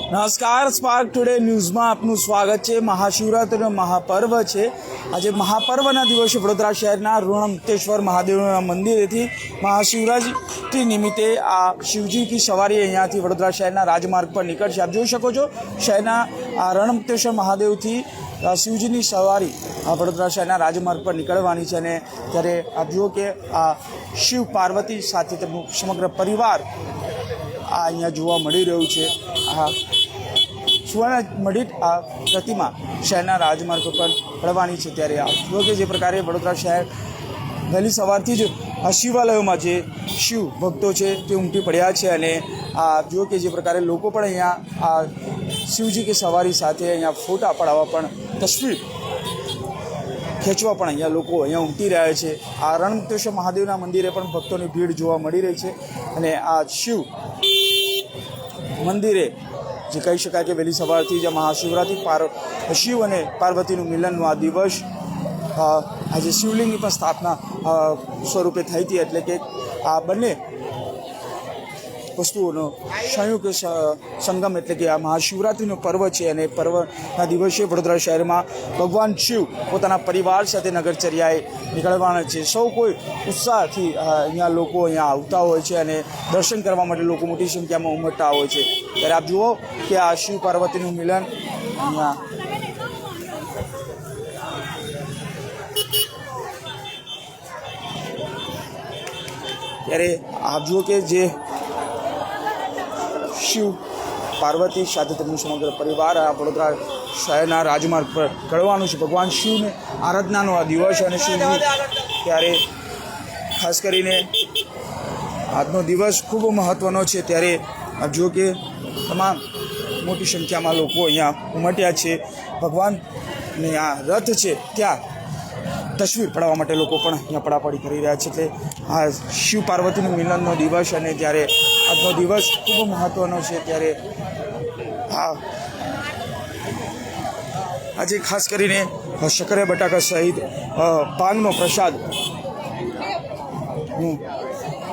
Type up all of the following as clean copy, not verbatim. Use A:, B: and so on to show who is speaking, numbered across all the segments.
A: નમસ્કાર, spark today ન્યૂઝમાં આપનું સ્વાગત છે। મહાશિવરાત્રિનો મહાપર્વ છે। આજે મહાપર્વના દિવસે વડોદરા શહેરના ઋણમુક્તેશ્વર મહાદેવના મંદિરેથી મહાશિવરાત્રિ નિમિત્તે આ શિવજી કી સવારી અહીંયાથી વડોદરા શહેરના રાજમાર્ગ પર નીકળશે। આપ જોઈ શકો છો શહેરના આ ઋણમુક્તેશ્વર મહાદેવથી શિવજીની સવારી વડોદરા શહેરના રાજમાર્ગ પર નીકળવાની છે। અને ત્યારે આપ જુઓ કે આ શિવ પાર્વતી સાથે તેમનું સમગ્ર પરિવાર આ અહીંયા જોવા મળી રહ્યું છે। આ સુવર્ણ મઢિત આ પ્રતિમા શહેરના રાજમાર્ગ પર પડવાની છે। ત્યારે આપ જુઓ કે જે પ્રકારે વડોદરા શહેર વહેલી સવારથી જ આ શિવાલયોમાં જે શિવ ભક્તો છે તે ઉમટી પડ્યા છે। અને આ જુઓ કે જે પ્રકારે લોકો પણ અહીંયા આ શિવજી કે સવારી સાથે અહીંયા ફોટા પડાવવા પણ તસવીર ખેંચવા પણ અહીંયા લોકો અહીંયા ઉમટી રહ્યા છે। આ ઋણમુક્તેશ્વર મહાદેવના મંદિરે પણ ભક્તોની ભીડ જોવા મળી રહી છે। અને આ શિવ મંદિરે જે કહી શકાય કે વહેલી સવારથી જ મહાશિવરાત્રિ શિવ અને પાર્વતીનું મિલનનો આ દિવસ આજે શિવલિંગની પણ સ્થાપના સ્વરૂપે થઈ હતી। એટલે કે આ બંને વસ્તુઓનો સંયુક્ત સંગમ એટલે કે આ મહાશિવરાત્રિનો પર્વ છે। અને પર્વના દિવસે વડોદરા શહેરમાં ભગવાન શિવ પોતાના પરિવાર સાથે નગરચર્યાએ નીકળવાના છે। સૌ કોઈ ઉત્સાહથી અહીંયા લોકો અહીંયા આવતા હોય છે અને દર્શન કરવા માટે લોકો મોટી સંખ્યામાં ઉમટતા હોય છે। ત્યારે આપ જુઓ કે આ શિવ પાર્વતીનું મિલન અહીંયા ત્યારે આપ જુઓ કે જે શિવ પાર્વતી સાથે તેમનું સમગ્ર પરિવાર આ વડોદરા શહેરના રાજમાર્ગ પર નીકળવાનું છે। ભગવાન શિવને આરાધનાનો આ દિવસ અને શિવજી ત્યારે ખાસ કરીને આજનો દિવસ ખૂબ મહત્ત્વનો છે। ત્યારે આપ જુઓ કે તમામ મોટી સંખ્યામાં લોકો અહીંયા ઉમટ્યા છે। ભગવાનને આ રથ છે ત્યાં તસવીર પડાવવા માટે લોકો પણ અહીંયા પડાપડી કરી રહ્યા છે। એટલે આ શિવ પાર્વતીનું મિલનનો દિવસ અને ત્યારે આજનો દિવસ ખૂબ મહત્ત્વનો છે। ત્યારે આજે ખાસ કરીને શક્કરિયા બટાકા સહિત ભાંગનો પ્રસાદ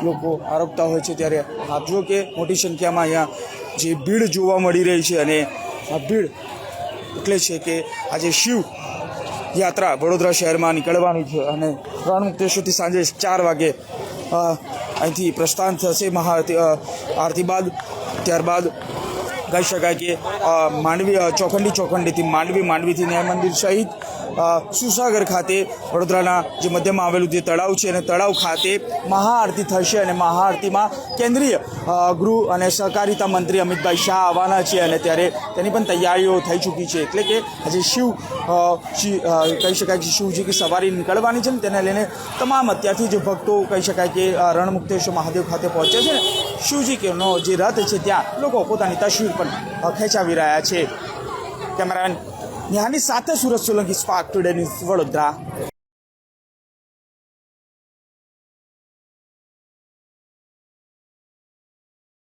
A: લોકો આરોગતા હોય છે। ત્યારે આપ જુઓ કે મોટી સંખ્યામાં અહીંયા જે ભીડ જોવા મળી રહી છે। અને આ ભીડ એટલે છે કે આજે શિવ યાત્રા વડોદરા શહેરમાં નીકળવાની છે અને ઋણમુક્તેશ્વરથી સાંજે 4 વાગે અહીંથી પ્રસ્થાન થશે આરતી બાદ। ત્યારબાદ કહી શકાય કે માંડવી ચોખંડીથી માંડવીથી ન્યાય મંદિર સહિત સુસાગર ખાતે વડોદરાના જે મધ્યમાં આવેલું જે તળાવ છે અને તળાવ ખાતે મહાઆરતી થશે। અને મહાઆરતીમાં કેન્દ્રીય ગૃહ અને સહકારિતા મંત્રી અમિતભાઈ શાહ આવવાના છે અને ત્યારે તેની પણ તૈયારીઓ થઈ ચૂકી છે। એટલે કે આજે કહી શકાય કે શિવજી કી સવારી નીકળવાની છે ને તેને લઈને તમામ અત્યારથી જે ભક્તો કહી શકાય કે ઋણમુક્તેશ્વર મહાદેવ ખાતે પહોંચે છે ને શિવજી કેનો જે રથ છે ત્યાં લોકો પોતાની તસવીર પણ ખેંચાવી રહ્યા છે। કેમેરામેન નિહાની સાથે Surat Solanki, spark today news, Vadodara.